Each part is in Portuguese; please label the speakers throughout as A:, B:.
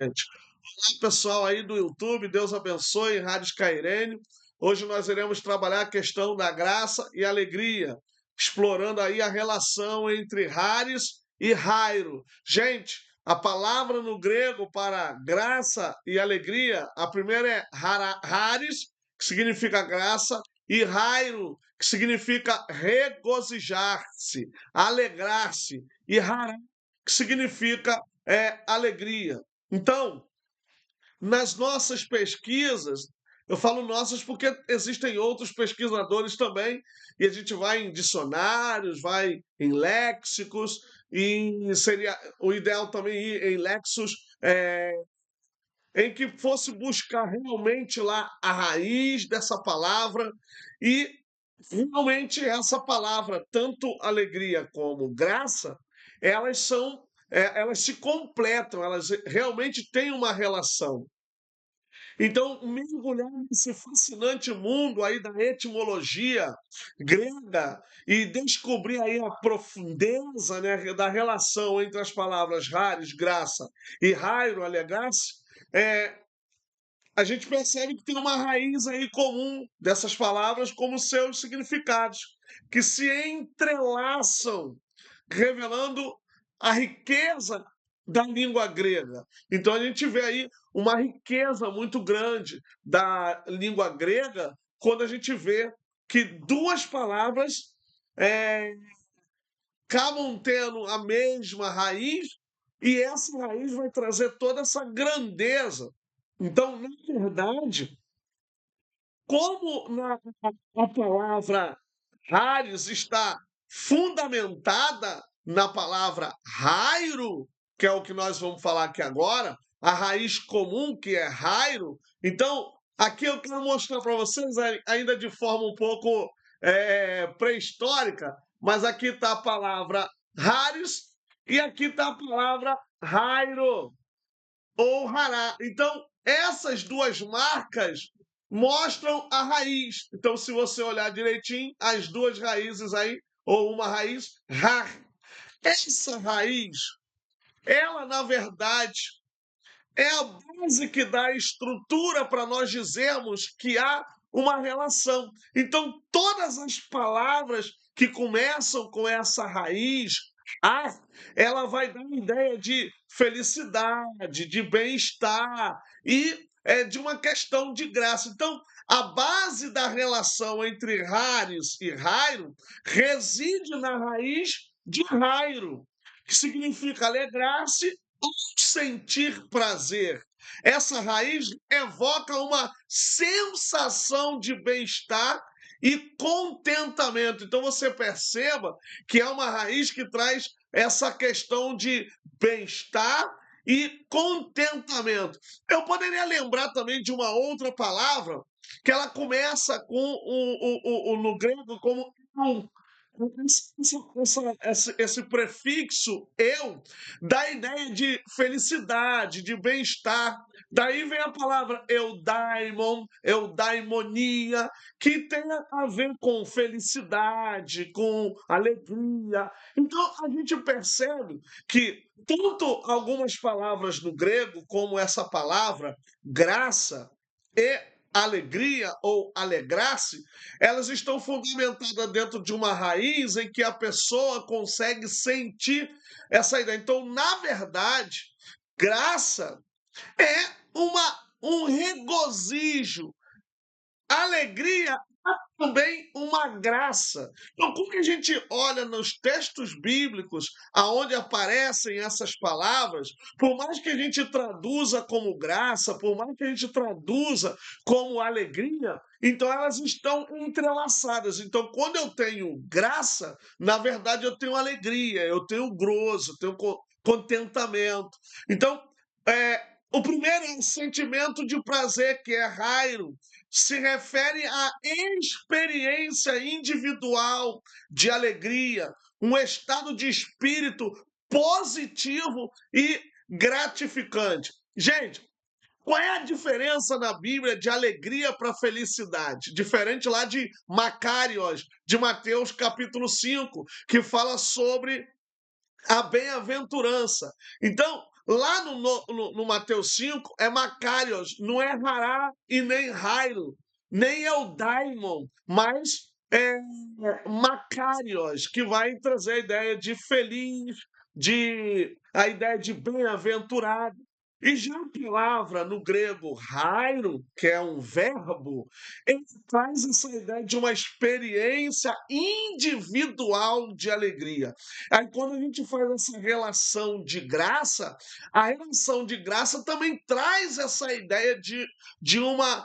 A: Gente. Olá, pessoal aí do YouTube, Deus abençoe, Rádio Scairene. Hoje nós iremos trabalhar a questão da graça e alegria, explorando aí a relação entre Haris e Jairo. Gente, a palavra no grego para graça e alegria, a primeira é Haris, que significa graça, e Jairo, que significa regozijar-se, alegrar-se, e Hará, que significa alegria. Então, nas nossas pesquisas, eu falo nossas porque existem outros pesquisadores também, e a gente vai em dicionários, vai em léxicos, e seria o ideal também ir em léxicos em que fosse buscar realmente lá a raiz dessa palavra e realmente essa palavra, tanto alegria como graça, elas são, elas se completam, elas realmente têm uma relação. Então, mergulhar nesse fascinante mundo aí da etimologia grega e descobrir aí a profundeza, né, da relação entre as palavras haris, graça, e hairo, alegrar-se, é, a gente percebe que tem uma raiz aí comum dessas palavras como seus significados, que se entrelaçam, revelando a riqueza da língua grega. Então a gente vê aí uma riqueza muito grande da língua grega quando a gente vê que duas palavras é, acabam tendo a mesma raiz e essa raiz vai trazer toda essa grandeza. Então, na verdade, como a palavra Haris está fundamentada na palavra Rairo, que é o que nós vamos falar aqui agora, a raiz comum que é Rairo. Então, aqui eu quero mostrar para vocês, ainda de forma um pouco pré-histórica, mas aqui está a palavra Haris e aqui está a palavra Rairo ou Hará. Então, essas duas marcas mostram a raiz. Então, se você olhar direitinho, as duas raízes aí, ou uma raiz, Har. Essa raiz, ela, na verdade, é a base que dá a estrutura para nós dizermos que há uma relação. Então, todas as palavras que começam com essa raiz, a, ela vai dar uma ideia de felicidade, de bem-estar e de uma questão de graça. Então, a base da relação entre Haris e Rairo reside na raiz de Rairo, que significa alegrar-se ou sentir prazer. Essa raiz evoca uma sensação de bem-estar e contentamento. Então você perceba que é uma raiz que traz essa questão de bem-estar e contentamento. Eu poderia lembrar também de uma outra palavra que ela começa com no grego como esse prefixo eu dá a ideia de felicidade, de bem-estar. Daí vem a palavra eudaimon, eudaimonia, que tem a ver com felicidade, com alegria. Então a gente percebe que tanto algumas palavras no grego, como essa palavra graça e alegria ou alegrar-se, elas estão fundamentadas dentro de uma raiz em que a pessoa consegue sentir essa ideia. Então, na verdade, graça é um regozijo, alegria é também uma graça. Então, como que a gente olha nos textos bíblicos aonde aparecem essas palavras, por mais que a gente traduza como graça, por mais que a gente traduza como alegria, então elas estão entrelaçadas. Então, quando eu tenho graça, na verdade eu tenho alegria, eu tenho gozo, eu tenho contentamento. Então, o primeiro é o sentimento de prazer, que é rairo, se refere à experiência individual de alegria, um estado de espírito positivo e gratificante. Gente, qual é a diferença na Bíblia de alegria para felicidade? Diferente lá de Macários, de Mateus capítulo 5, que fala sobre a bem-aventurança. Então, Lá no Mateus 5 é Macarios, não é Hará e nem Rairo, nem Eudaimon, mas é Macarios, que vai trazer a ideia de feliz, a ideia de bem-aventurado. E já a palavra no grego rairo, que é um verbo, ele traz essa ideia de uma experiência individual de alegria. Aí, quando a gente faz essa relação de graça, a relação de graça também traz essa ideia de uma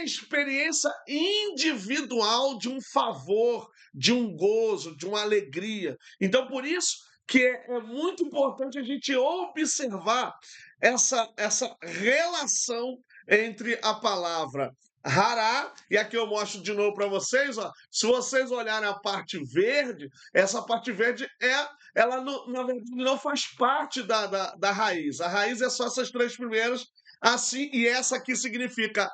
A: experiência individual de um favor, de um gozo, de uma alegria. Então, por isso que é muito importante a gente observar essa relação entre a palavra hará, e aqui eu mostro de novo para vocês, ó, se vocês olharem a parte verde, essa parte verde ela na verdade não faz parte da raiz. A raiz é só essas três primeiras, assim, e essa aqui significa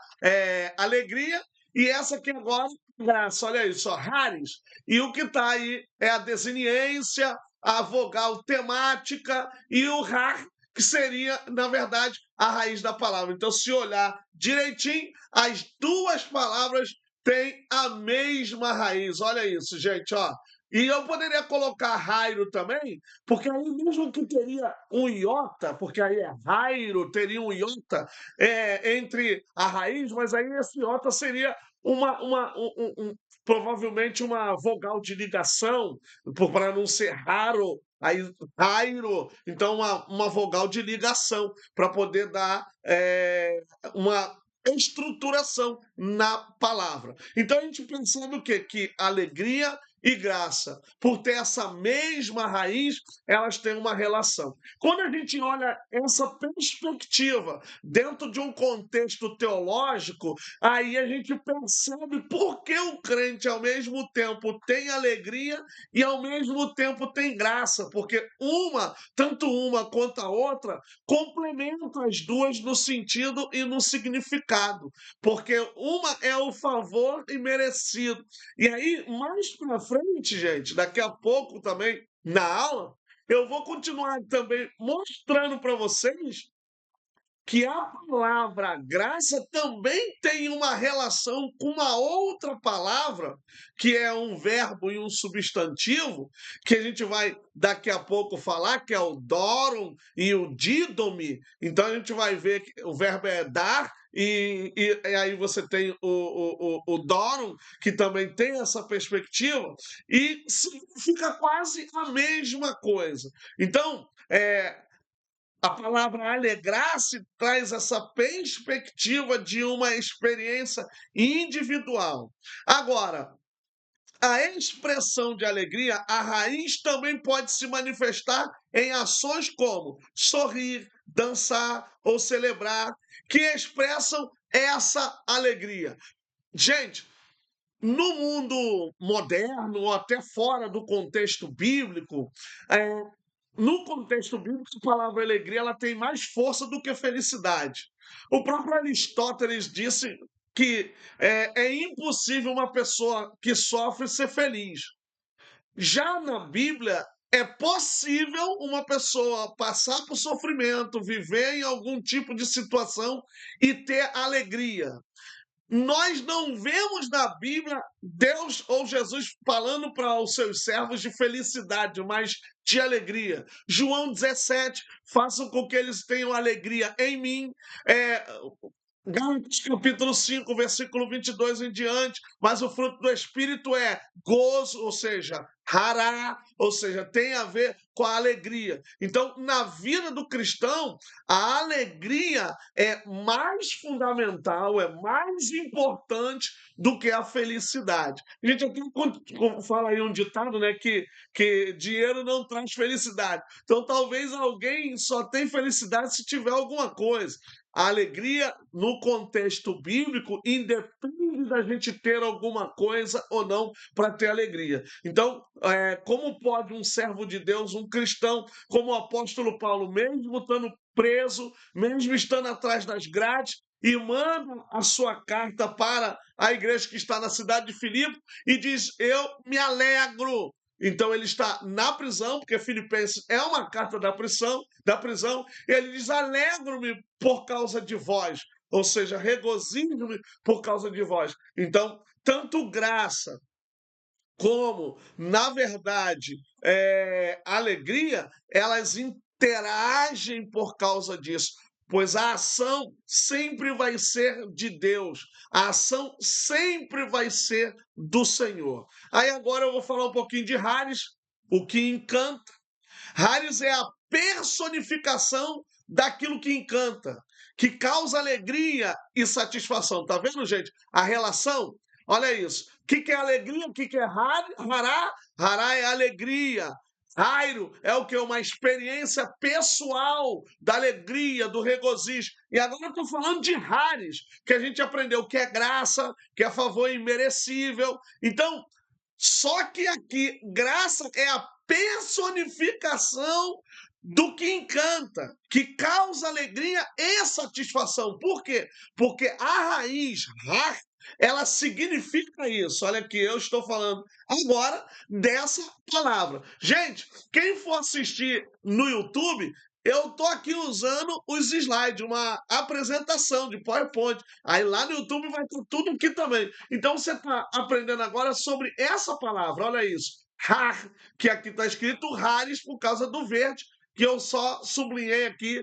A: alegria, e essa aqui agora, graça, olha isso, ó, rares. E o que está aí é a desiniência, a vogal temática e o rar, que seria, na verdade, a raiz da palavra. Então, se olhar direitinho, as duas palavras têm a mesma raiz. Olha isso, gente, ó. E eu poderia colocar rairo também, porque aí mesmo que teria um iota, porque aí é rairo, teria um iota entre a raiz, mas aí esse iota seria provavelmente uma vogal de ligação, para não ser raro, aí rairo, então uma vogal de ligação, para poder dar uma estruturação na palavra. Então a gente pensando o quê? Que alegria e graça, por ter essa mesma raiz, elas têm uma relação. Quando a gente olha essa perspectiva dentro de um contexto teológico, aí a gente percebe por que o crente ao mesmo tempo tem alegria e ao mesmo tempo tem graça, porque tanto uma quanto a outra, complementam as duas no sentido e no significado, porque uma é o favor imerecido. E aí, mais para frente, gente, daqui a pouco também na aula, eu vou continuar também mostrando para vocês que a palavra graça também tem uma relação com uma outra palavra, que é um verbo e um substantivo, que a gente vai daqui a pouco falar, que é o doron e o didomi. Então a gente vai ver que o verbo é dar, e aí você tem o doron, que também tem essa perspectiva, e significa quase a mesma coisa. Então, a palavra alegrar-se traz essa perspectiva de uma experiência individual. Agora, a expressão de alegria, a raiz também pode se manifestar em ações como sorrir, dançar ou celebrar, que expressam essa alegria. Gente, no mundo moderno, ou até fora do contexto bíblico, é, no contexto bíblico, a palavra alegria ela tem mais força do que felicidade. O próprio Aristóteles disse que é impossível uma pessoa que sofre ser feliz. Já na Bíblia, é possível uma pessoa passar por sofrimento, viver em algum tipo de situação e ter alegria. Nós não vemos na Bíblia Deus ou Jesus falando para os seus servos de felicidade, mas de alegria. João 17, façam com que eles tenham alegria em mim. Gálatas capítulo 5, versículo 22 em diante, mas o fruto do Espírito é gozo, ou seja, hará, ou seja, tem a ver com a alegria. Então, na vida do cristão, a alegria é mais fundamental, é mais importante do que a felicidade. A gente até fala aí um ditado, né, que dinheiro não traz felicidade. Então, talvez alguém só tenha felicidade se tiver alguma coisa. A alegria, no contexto bíblico, independe da gente ter alguma coisa ou não para ter alegria. Então, como pode um servo de Deus, um cristão, como o apóstolo Paulo, mesmo estando preso, mesmo estando atrás das grades, e manda a sua carta para a igreja que está na cidade de Filipe e diz: Eu me alegro Então ele está na prisão, porque Filipenses é uma carta da prisão, e ele diz: alegro-me por causa de vós, ou seja, regozijo-me por causa de vós. Então, tanto graça como, na verdade, alegria, elas interagem por causa disso. Pois a ação sempre vai ser de Deus, a ação sempre vai ser do Senhor. Aí agora eu vou falar um pouquinho de Haris, o que encanta. Haris é a personificação daquilo que encanta, que causa alegria e satisfação. Tá vendo, gente? A relação. Olha isso. O que é alegria? O que é hará? Hará é alegria. Rairo é o que? Uma experiência pessoal da alegria, do regozijo. E agora eu estou falando de Haris, que a gente aprendeu que é graça, que é favor imerecível. Então, só que aqui, graça é a personificação do que encanta, que causa alegria e satisfação. Por quê? Porque a raiz, har, ela significa isso. Olha aqui, eu estou falando agora dessa palavra. Gente, quem for assistir no YouTube, eu estou aqui usando os slides, uma apresentação de PowerPoint. Aí lá no YouTube vai ter tudo aqui também. Então você está aprendendo agora sobre essa palavra. Olha isso. Har, que aqui está escrito rares por causa do verde, que eu só sublinhei aqui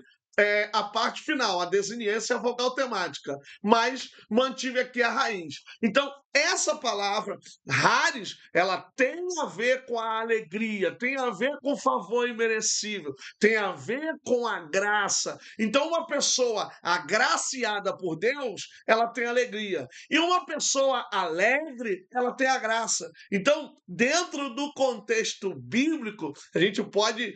A: a parte final, a desiniência e a vogal temática, mas mantive aqui a raiz. Então, essa palavra, rares, ela tem a ver com a alegria, tem a ver com o favor imerecível, tem a ver com a graça. Então, uma pessoa agraciada por Deus, ela tem alegria. E uma pessoa alegre, ela tem a graça. Então, dentro do contexto bíblico, a gente pode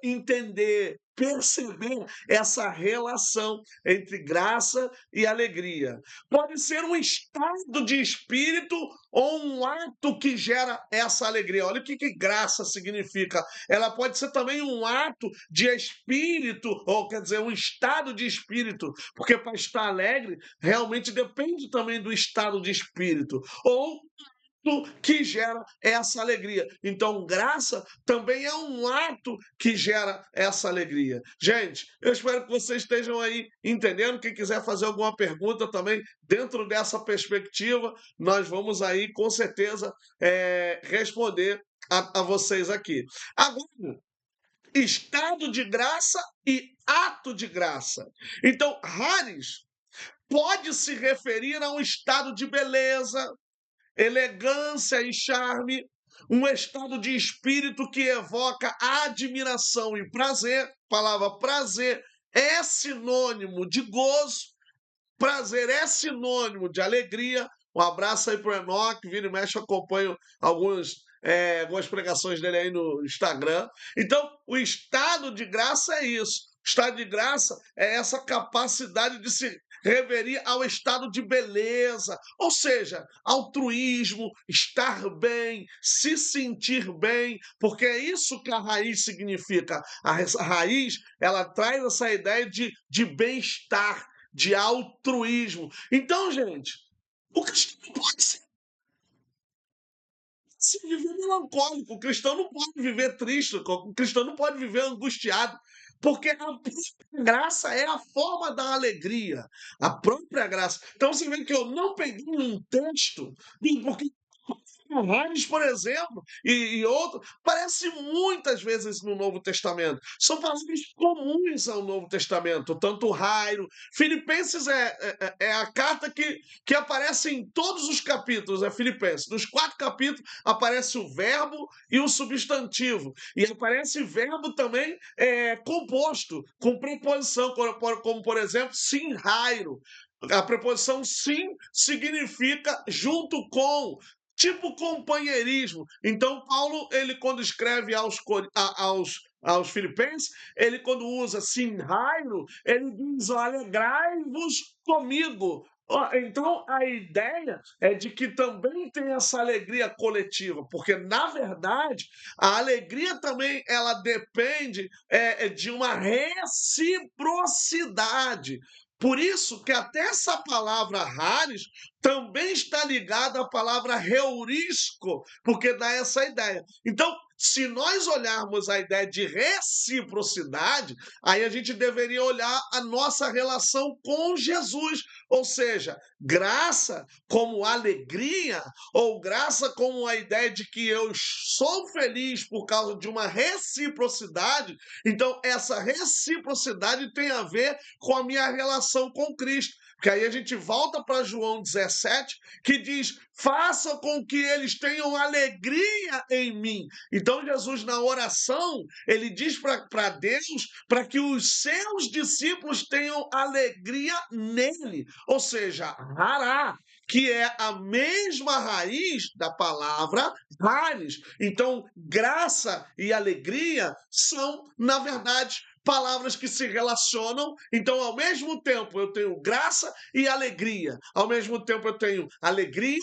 A: entender, perceber essa relação entre graça e alegria. Pode ser um estado de espírito ou um ato que gera essa alegria. Olha o que graça significa. Ela pode ser também um ato de espírito, ou quer dizer, um estado de espírito, porque para estar alegre realmente depende também do estado de espírito. Ou que gera essa alegria. Então, graça também é um ato que gera essa alegria. Gente, eu espero que vocês estejam aí entendendo. Quem quiser fazer alguma pergunta também dentro dessa perspectiva, nós vamos aí com certeza responder a vocês aqui. Agora, estado de graça e ato de graça. Então, Haris pode se referir a um estado de beleza, elegância e charme, um estado de espírito que evoca admiração e prazer. A palavra prazer é sinônimo de gozo, prazer é sinônimo de alegria. Um abraço aí para o Enoque, vira e mexe, eu acompanho algumas pregações dele aí no Instagram. Então, o estado de graça é isso. O estado de graça é essa capacidade de se referir ao estado de beleza, ou seja, altruísmo, estar bem, se sentir bem, porque é isso que a raiz significa. A raiz, ela traz essa ideia de bem-estar, de altruísmo. Então, gente, o cristão não pode se viver melancólico, o cristão não pode viver triste, o cristão não pode viver angustiado, porque a própria graça é a forma da alegria, a própria graça. Então você vê que eu não peguei um texto, porque Hanes, por exemplo, e outro, aparece muitas vezes no Novo Testamento. São palavras comuns ao Novo Testamento, tanto rairo. Filipenses é a carta que aparece em todos os capítulos, é Filipenses. Nos 4 capítulos aparece o verbo e o substantivo. E aparece verbo também composto, com preposição, como por exemplo, sim, rairo. A preposição sim significa junto com, tipo companheirismo. Então, Paulo, ele quando escreve aos Filipenses, ele quando usa sinhairo, ele diz: alegrai-vos comigo. Então, a ideia é de que também tem essa alegria coletiva, porque, na verdade, a alegria também ela depende de uma reciprocidade. Por isso que até essa palavra rares também está ligada à palavra heurisco, porque dá essa ideia. Então, se nós olharmos a ideia de reciprocidade, aí a gente deveria olhar a nossa relação com Jesus, ou seja, graça como alegria, ou graça como a ideia de que eu sou feliz por causa de uma reciprocidade. Então, essa reciprocidade tem a ver com a minha relação com Cristo. Porque aí a gente volta para João 17, que diz: faça com que eles tenham alegria em mim. Então, Jesus, na oração, ele diz para Deus para que os seus discípulos tenham alegria nele. Ou seja, hará, que é a mesma raiz da palavra hares. Então, graça e alegria são, na verdade, palavras que se relacionam. Então, ao mesmo tempo, eu tenho graça e alegria. Ao mesmo tempo, eu tenho alegria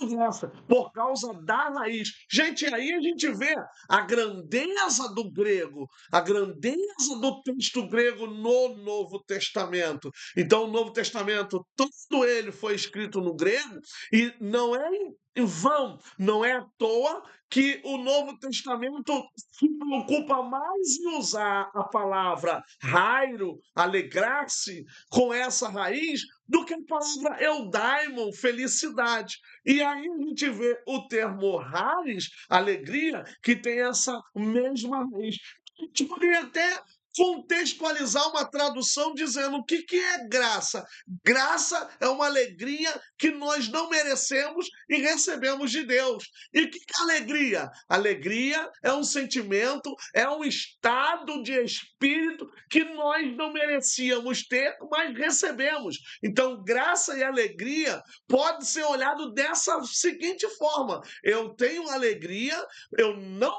A: e graça, por causa da raiz. Gente, aí a gente vê a grandeza do grego, a grandeza do texto grego no Novo Testamento. Então, o Novo Testamento, todo ele foi escrito no grego, e não é em vão, não é à toa que o Novo Testamento se preocupa mais em usar a palavra rairo, alegrar-se, com essa raiz, do que a palavra eudaimon, felicidade. E aí a gente vê o termo haris, alegria, que tem essa mesma raiz. A gente poderia até contextualizar uma tradução dizendo o que é graça. Graça é uma alegria que nós não merecemos e recebemos de Deus. E o que é alegria? Alegria é um sentimento, é um estado de espírito que nós não merecíamos ter, mas recebemos. Então, graça e alegria pode ser olhado dessa seguinte forma: eu tenho alegria, eu não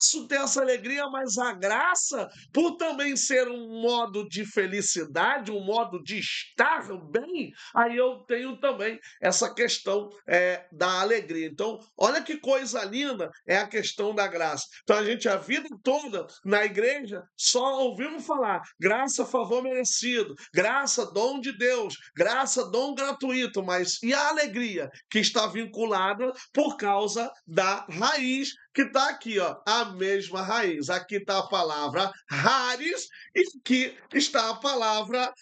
A: posso ter essa alegria, mas a graça, por também ser um modo de felicidade, um modo de estar bem, aí eu tenho também essa questão da alegria. Então, olha que coisa linda é a questão da graça. Então, a gente, a vida toda na igreja, só ouvimos falar graça, favor merecido, graça, dom de Deus, graça, dom gratuito, mas e a alegria que está vinculada por causa da raiz que está aqui, ó, a mesma raiz. Aqui está a palavra haris e aqui está a palavra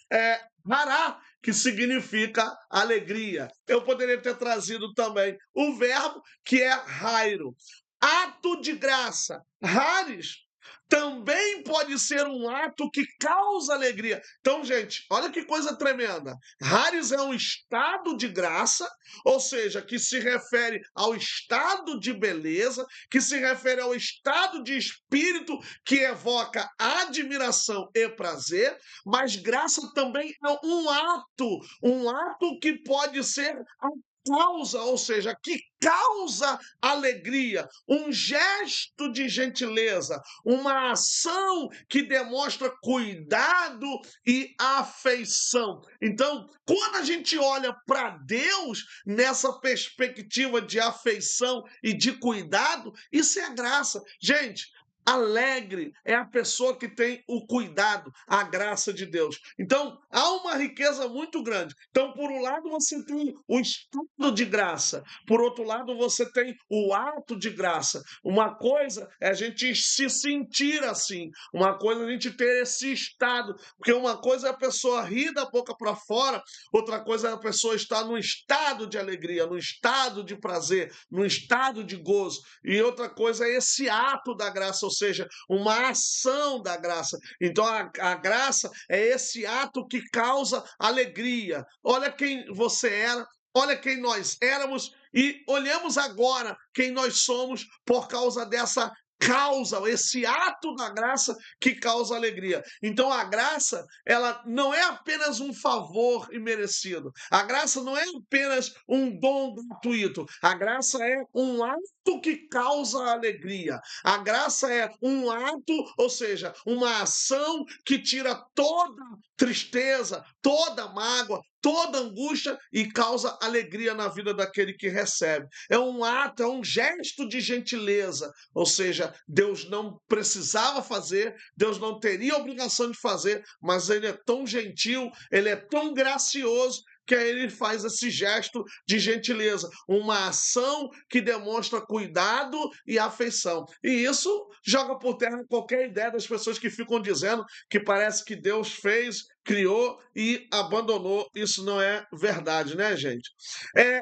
A: hará, que significa alegria. Eu poderia ter trazido também o verbo que é rairo, ato de graça. Haris também pode ser um ato que causa alegria. Então, gente, olha que coisa tremenda. Haris é um estado de graça, ou seja, que se refere ao estado de beleza, que se refere ao estado de espírito que evoca admiração e prazer, mas graça também é um ato que pode ser a causa, ou seja, que causa alegria, um gesto de gentileza, uma ação que demonstra cuidado e afeição. Então, quando a gente olha para Deus nessa perspectiva de afeição e de cuidado, isso é graça. Gente, alegre é a pessoa que tem o cuidado, a graça de Deus. Então, há uma riqueza muito grande. Então, por um lado, você tem o estado de graça, por outro lado, você tem o ato de graça. Uma coisa é a gente se sentir assim, uma coisa é a gente ter esse estado, porque uma coisa é a pessoa rir da boca para fora, outra coisa é a pessoa estar num estado de alegria, num estado de prazer, num estado de gozo, e outra coisa é esse ato da graça, ou seja, uma ação da graça. Então, a graça é esse ato que causa alegria. Olha quem você era, olha quem nós éramos e olhemos agora quem nós somos por causa dessa causa, esse ato da graça que causa alegria. Então a graça, ela não é apenas um favor imerecido. A graça não é apenas um dom gratuito. A graça é um ato que causa alegria. A graça é um ato, ou seja, uma ação que tira toda tristeza, toda mágoa, toda angústia e causa alegria na vida daquele que recebe. É um ato, é um gesto de gentileza, ou seja, Deus não precisava fazer, Deus não teria obrigação de fazer, mas ele é tão gentil, ele é tão gracioso que aí ele faz esse gesto de gentileza, uma ação que demonstra cuidado e afeição. E isso joga por terra qualquer ideia das pessoas que ficam dizendo que parece que Deus fez, criou e abandonou. Isso não é verdade, né, gente? É,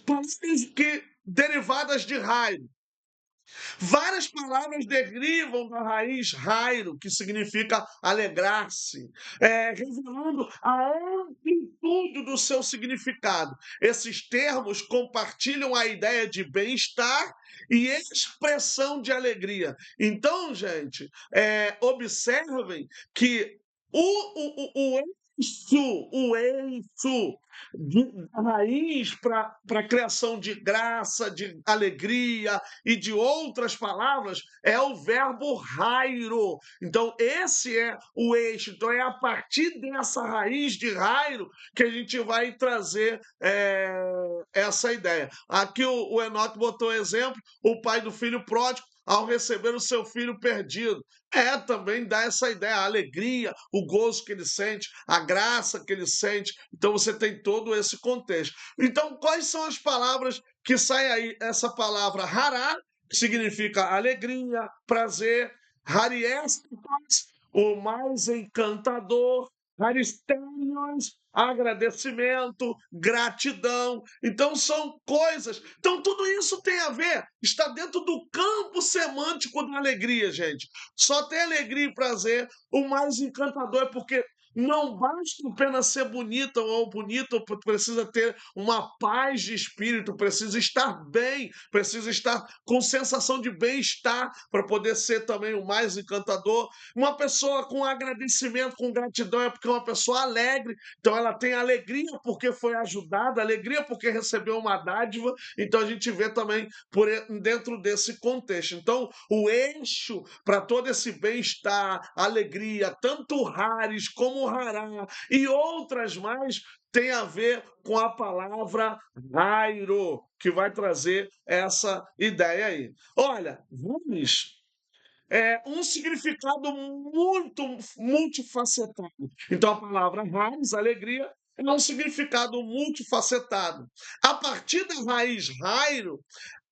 A: palavras que derivadas de raio. Várias palavras derivam da raiz rairo, que significa alegrar-se, revelando a amplitude do seu significado. Esses termos compartilham a ideia de bem-estar e expressão de alegria. Então, gente, observem que o eixo da raiz para a criação de graça, de alegria e de outras palavras é o verbo rairo. Então, esse é o eixo. Então, é a partir dessa raiz de rairo que a gente vai trazer essa ideia. Aqui o Enoque botou exemplo, o pai do filho pródigo, ao receber o seu filho perdido. Também dá essa ideia, a alegria, o gozo que ele sente, a graça que ele sente. Então você tem todo esse contexto. Então, quais são as palavras que saem aí? Essa palavra hará, que significa alegria, prazer, hariestos, o mais encantador, haristérios, agradecimento, gratidão. Então são coisas. Então tudo isso tem a ver, está dentro do campo semântico da alegria, gente. Só tem alegria e prazer. O mais encantador é porque não basta apenas ser bonita ou bonito, precisa ter uma paz de espírito, precisa estar bem, precisa estar com sensação de bem-estar para poder ser também o mais encantador. Uma pessoa com agradecimento, com gratidão, é porque é uma pessoa alegre, então ela tem alegria porque foi ajudada, alegria porque recebeu uma dádiva. Então a gente vê também dentro desse contexto. Então o eixo para todo esse bem-estar, alegria, tanto rares como rará e outras mais, tem a ver com a palavra rairo, que vai trazer essa ideia aí. Olha, rares um significado muito multifacetado. Então, a palavra raiz, alegria, é um significado multifacetado. A partir da raiz rairo,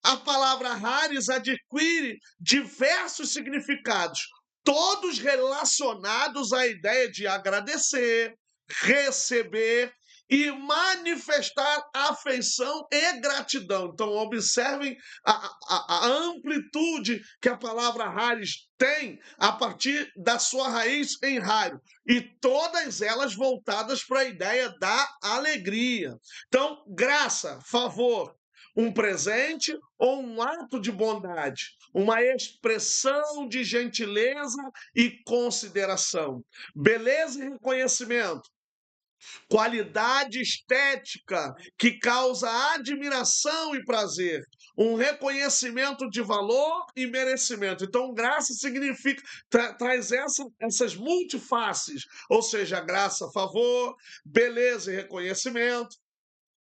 A: a palavra rares adquire diversos significados, todos relacionados à ideia de agradecer, receber e manifestar afeição e gratidão. Então, observem a amplitude que a palavra rares tem a partir da sua raiz em raio, e todas elas voltadas para a ideia da alegria. Então, graça, favor, um presente ou um ato de bondade, uma expressão de gentileza e consideração, beleza e reconhecimento, qualidade estética que causa admiração e prazer, um reconhecimento de valor e merecimento. Então, graça significa, traz essas multifaces, ou seja, graça, favor, beleza e reconhecimento,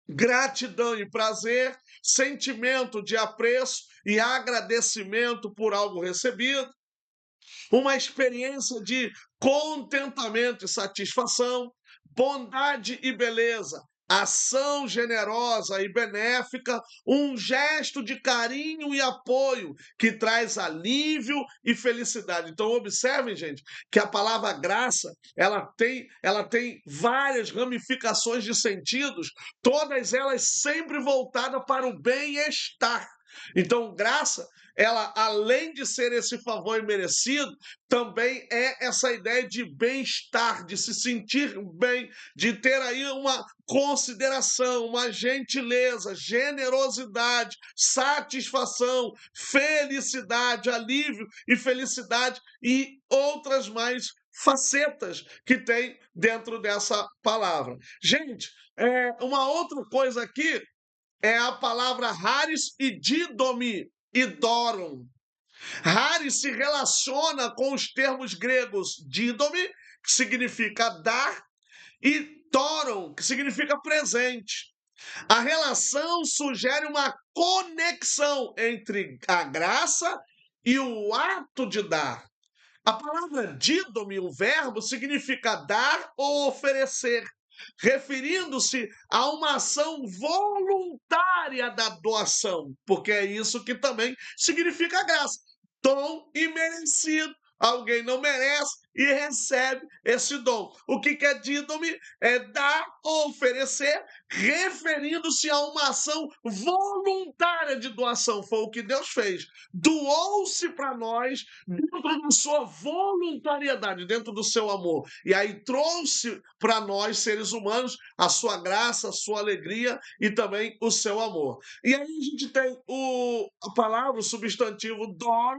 A: gratidão e prazer, sentimento de apreço e agradecimento por algo recebido, uma experiência de contentamento e satisfação, bondade e beleza, ação generosa e benéfica, um gesto de carinho e apoio que traz alívio e felicidade. Então observem, gente, que a palavra graça, ela tem várias ramificações de sentidos, todas elas sempre voltadas para o bem-estar. Então, graça, ela, além de ser esse favor imerecido, também é essa ideia de bem-estar, de se sentir bem, de ter aí uma consideração, uma gentileza, generosidade, satisfação, felicidade, alívio e felicidade e outras mais facetas que tem dentro dessa palavra. Gente, uma outra coisa aqui é a palavra haris e didomi, e doron. Haris se relaciona com os termos gregos didomi, que significa dar, e doron, que significa presente. A relação sugere uma conexão entre a graça e o ato de dar. A palavra didomi, o verbo, significa dar ou oferecer. referindo-se a uma ação voluntária da doação, porque é isso que também significa graça. Dom imerecido. Alguém não merece e recebe esse dom. O que é dídome? É dar ou oferecer, referindo-se a uma ação voluntária de doação. Foi o que Deus fez. Doou-se para nós dentro da sua voluntariedade, dentro do seu amor. E aí trouxe para nós, seres humanos, a sua graça, a sua alegria e também o seu amor. E aí a gente tem a palavra, o substantivo dom,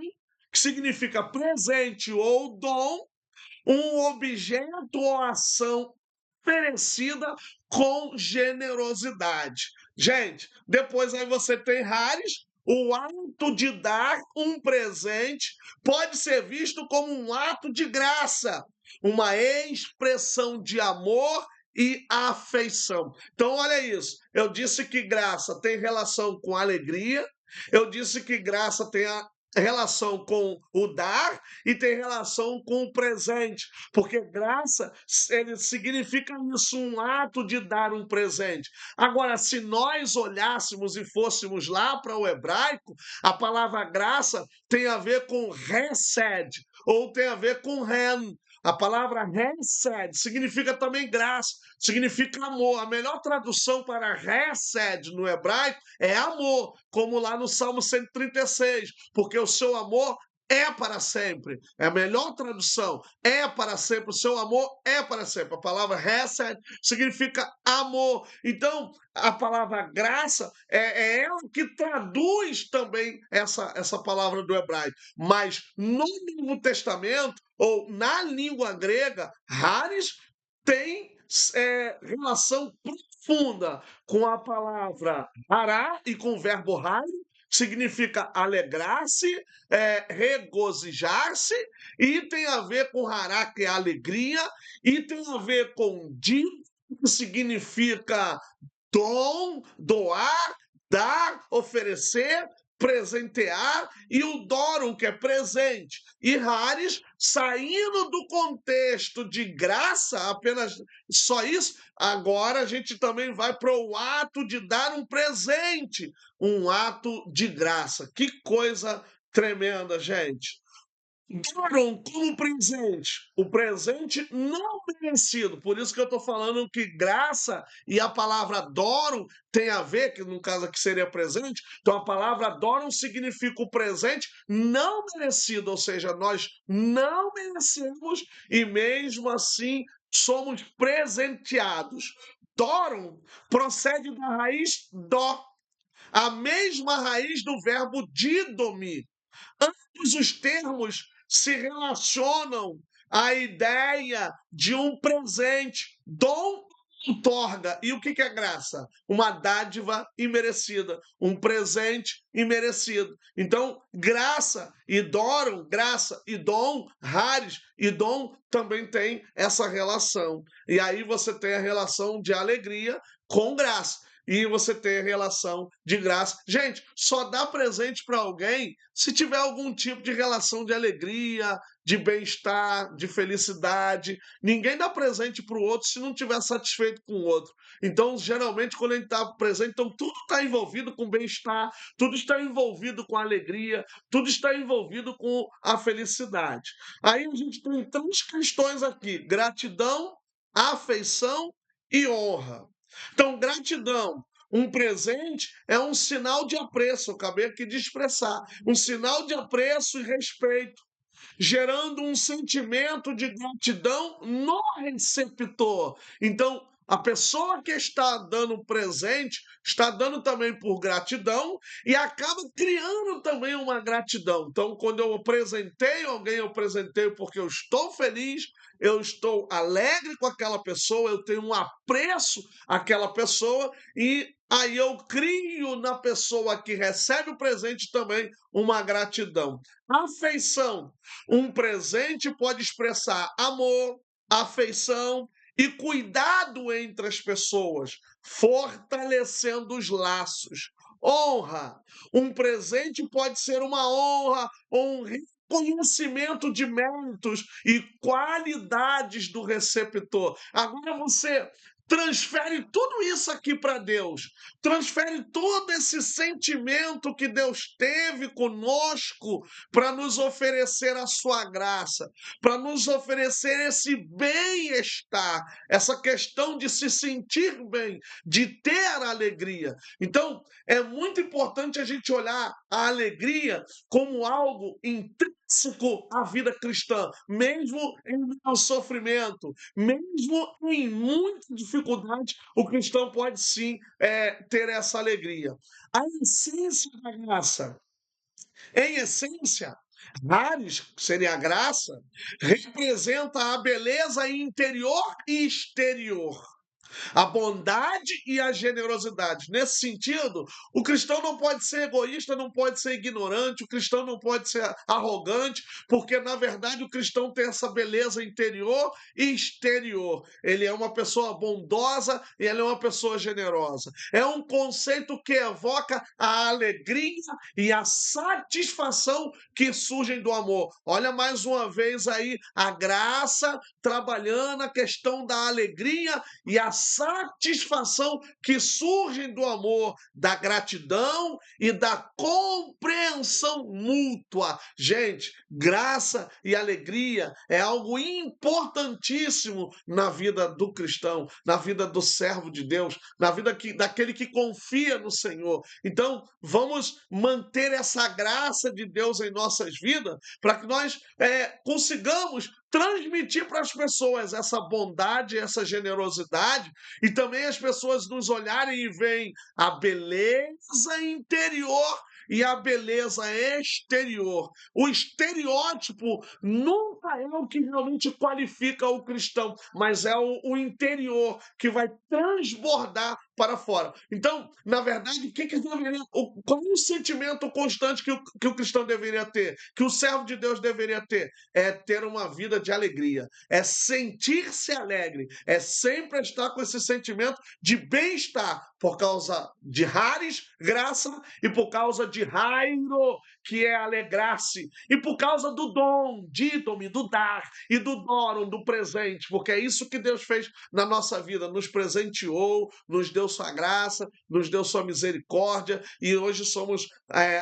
A: que significa presente ou dom, um objeto ou ação oferecida com generosidade. Gente, depois aí você tem Haris, o ato de dar um presente pode ser visto como um ato de graça, uma expressão de amor e afeição. Então, olha isso. Eu disse que graça tem relação com alegria, eu disse que graça tem a relação com o dar e tem relação com o presente, porque graça ele significa isso, um ato de dar um presente. Agora, se nós olhássemos e fôssemos lá para o hebraico, a palavra graça tem a ver com hesed, ou tem a ver com ren. A palavra hesed significa também graça, significa amor. A melhor tradução para hesed no hebraico é amor, como lá no Salmo 136, porque o seu amor é para sempre. É a melhor tradução. É para sempre. O seu amor é para sempre. A palavra hesed significa amor. Então, a palavra graça é ela que traduz também essa palavra do hebraico. Mas no Novo Testamento, ou na língua grega, Haris tem relação profunda com a palavra hará e com o verbo hari, significa alegrar-se, regozijar-se, e tem a ver com hará, que é alegria, e tem a ver com din, que significa dom, doar, dar, oferecer, presentear, e o dorum, que é presente. E haris, saindo do contexto de graça, apenas só isso, agora a gente também vai para o ato de dar um presente, um ato de graça. Que coisa tremenda, gente. Deram como presente o presente não merecido. Por isso que eu estou falando que graça e a palavra doram tem a ver, que no caso aqui seria presente. Então a palavra doram significa o presente não merecido, ou seja, nós não merecemos e mesmo assim somos presenteados. Doram procede da raiz dó, a mesma raiz do verbo didomi. Ambos os termos se relacionam à ideia de um presente, dom outorga. E o que é graça? Uma dádiva imerecida, um presente imerecido. Então, graça e dorum, graça e dom, haris e dom também tem essa relação. E aí você tem a relação de alegria com graça. E você tem a relação de graça. Gente, só dá presente para alguém se tiver algum tipo de relação de alegria, de bem-estar, de felicidade. Ninguém dá presente para o outro se não estiver satisfeito com o outro. Então, geralmente, quando a gente está presente, então tudo está envolvido com bem-estar, tudo está envolvido com alegria, tudo está envolvido com a felicidade. Aí a gente tem três questões aqui: gratidão, afeição e honra. Então, gratidão. Um presente é um sinal de apreço, eu acabei aqui de expressar, um sinal de apreço e respeito, gerando um sentimento de gratidão no receptor. Então, a pessoa que está dando presente está dando também por gratidão e acaba criando também uma gratidão. Então, quando eu apresentei alguém, eu apresentei porque eu estou feliz, eu estou alegre com aquela pessoa, eu tenho um apreço àquela pessoa e aí eu crio na pessoa que recebe o presente também uma gratidão. Afeição. Um presente pode expressar amor, afeição e cuidado entre as pessoas, fortalecendo os laços. Honra. Um presente pode ser uma honra ou um reconhecimento de méritos e qualidades do receptor. Agora você transfere tudo isso aqui para Deus. Transfere todo esse sentimento que Deus teve conosco para nos oferecer a sua graça, para nos oferecer esse bem-estar, essa questão de se sentir bem, de ter alegria. Então, é muito importante a gente olhar a alegria como algo intrínseco à vida cristã, mesmo em meio ao sofrimento, mesmo em muita dificuldade, o cristão pode sim ter essa alegria. A essência da graça, em essência, Haris, que seria a graça, representa a beleza interior e exterior, a bondade e a generosidade. Nesse sentido, o cristão não pode ser egoísta, não pode ser ignorante, o cristão não pode ser arrogante, porque na verdade o cristão tem essa beleza interior e exterior. Ele é uma pessoa bondosa e ele é uma pessoa generosa. É um conceito que evoca a alegria e a satisfação que surgem do amor. Olha mais uma vez aí a graça trabalhando a questão da alegria e a satisfação que surgem do amor, da gratidão e da compreensão mútua. Gente, graça e alegria é algo importantíssimo na vida do cristão, na vida do servo de Deus, na vida daquele que confia no Senhor. Então, vamos manter essa graça de Deus em nossas vidas para que nós consigamos transmitir para as pessoas essa bondade, essa generosidade, e também as pessoas nos olharem e veem a beleza interior e a beleza exterior. O estereótipo nunca é o que realmente qualifica o cristão, mas é o interior que vai transbordar para fora. Então, na verdade, qual é o sentimento constante que o cristão deveria ter, que o servo de Deus deveria ter? É ter uma vida de alegria, é sentir-se alegre, é sempre estar com esse sentimento de bem-estar, por causa de Haris, graça, e por causa de Rairo, que é alegrar-se, e por causa do dom, dídome, do dar, e do doron, do presente, porque é isso que Deus fez na nossa vida, nos presenteou, nos deu sua graça, nos deu sua misericórdia, e hoje somos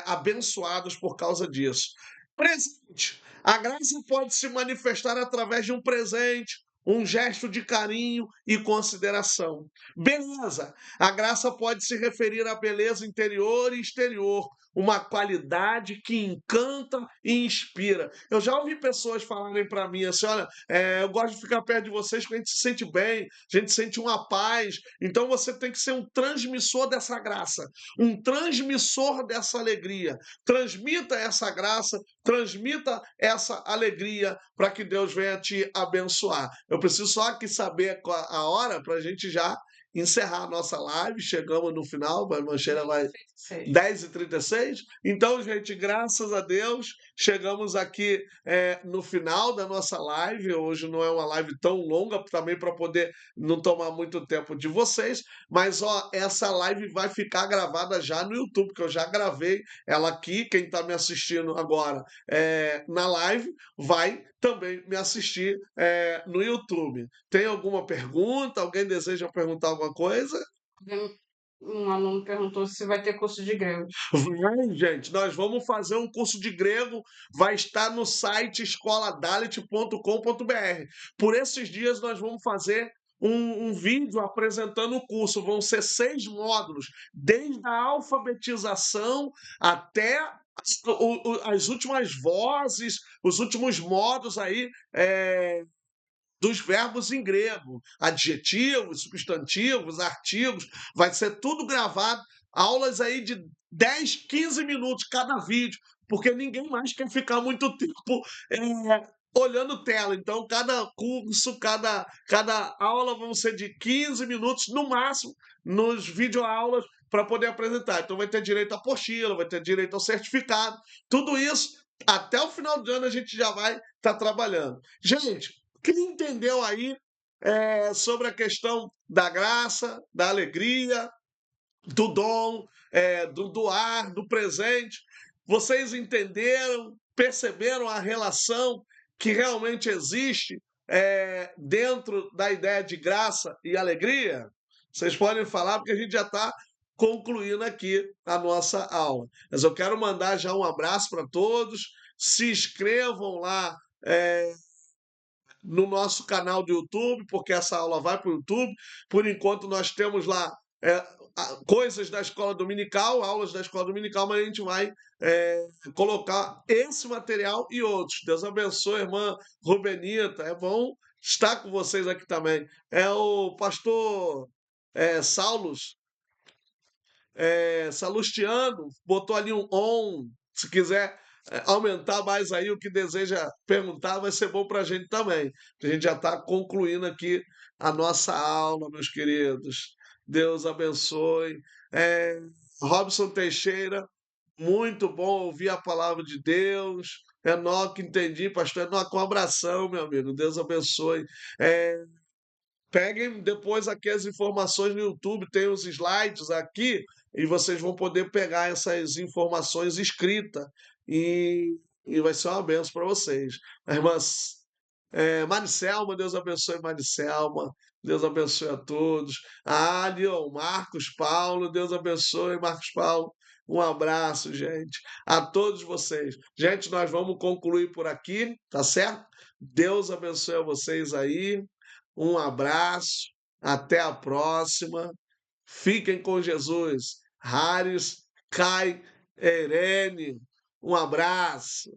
A: abençoados por causa disso. Presente. A graça pode se manifestar através de um presente, um gesto de carinho e consideração. Beleza. A graça pode se referir à beleza interior e exterior, uma qualidade que encanta e inspira. Eu já ouvi pessoas falarem para mim assim: olha, eu gosto de ficar perto de vocês porque a gente se sente bem, a gente sente uma paz. Então você tem que ser um transmissor dessa graça, um transmissor dessa alegria. Transmita essa graça, transmita essa alegria para que Deus venha te abençoar. Eu preciso só aqui saber a hora para a gente já encerrar a nossa live. Chegamos no final, a Mancheira vai 10h36. Então, gente, graças a Deus, chegamos aqui no final da nossa live. Hoje não é uma live tão longa, também para poder não tomar muito tempo de vocês, mas essa live vai ficar gravada já no YouTube, que eu já gravei ela aqui. Quem está me assistindo agora na live vai também me assistir no YouTube. Tem alguma pergunta? Alguém deseja perguntar alguma coisa?
B: Um aluno perguntou se vai ter curso de grego.
A: Vai, gente, nós vamos fazer um curso de grego, vai estar no site escoladalit.com.br. Por esses dias nós vamos fazer um vídeo apresentando o curso. Vão ser 6 módulos, desde a alfabetização até as últimas vozes, os últimos modos aí dos verbos em grego, adjetivos, substantivos, artigos, vai ser tudo gravado, aulas aí de 10, 15 minutos cada vídeo, porque ninguém mais quer ficar muito tempo olhando tela. Então, cada curso, cada aula vão ser de 15 minutos no máximo nos videoaulas para poder apresentar. Então, vai ter direito à apostila, vai ter direito ao certificado, tudo isso até o final do ano a gente já vai estar trabalhando. Gente, quem entendeu aí sobre a questão da graça, da alegria, do dom, do doar, do presente? Vocês entenderam, perceberam a relação que realmente existe dentro da ideia de graça e alegria? Vocês podem falar, porque a gente já está concluindo aqui a nossa aula. Mas eu quero mandar já um abraço para todos. Se inscrevam lá no nosso canal do YouTube, porque essa aula vai para o YouTube. Por enquanto, nós temos lá coisas da escola dominical, aulas da escola dominical, mas a gente vai colocar esse material e outros. Deus abençoe, irmã Rubenita. É bom estar com vocês aqui também. É o pastor Saulos Salustiano, botou ali um on. Se quiser aumentar mais aí o que deseja perguntar, vai ser bom para a gente também. A gente já está concluindo aqui a nossa aula, meus queridos. Deus abençoe. É, Robson Teixeira, muito bom ouvir a palavra de Deus. Enoque, entendi, pastor Enoque, um abração, meu amigo. Deus abençoe. É, Peguem depois aqui as informações no YouTube, tem os slides aqui, e vocês vão poder pegar essas informações escritas e vai ser uma benção para vocês. A irmã Maricelma, Deus abençoe Maricelma, Deus abençoe a todos. A Alion, Marcos Paulo, Deus abençoe Marcos Paulo. Um abraço, gente, a todos vocês. Gente, nós vamos concluir por aqui, tá certo? Deus abençoe a vocês aí. Um abraço, até a próxima. Fiquem com Jesus. Haris, Kai, Irene, um abraço.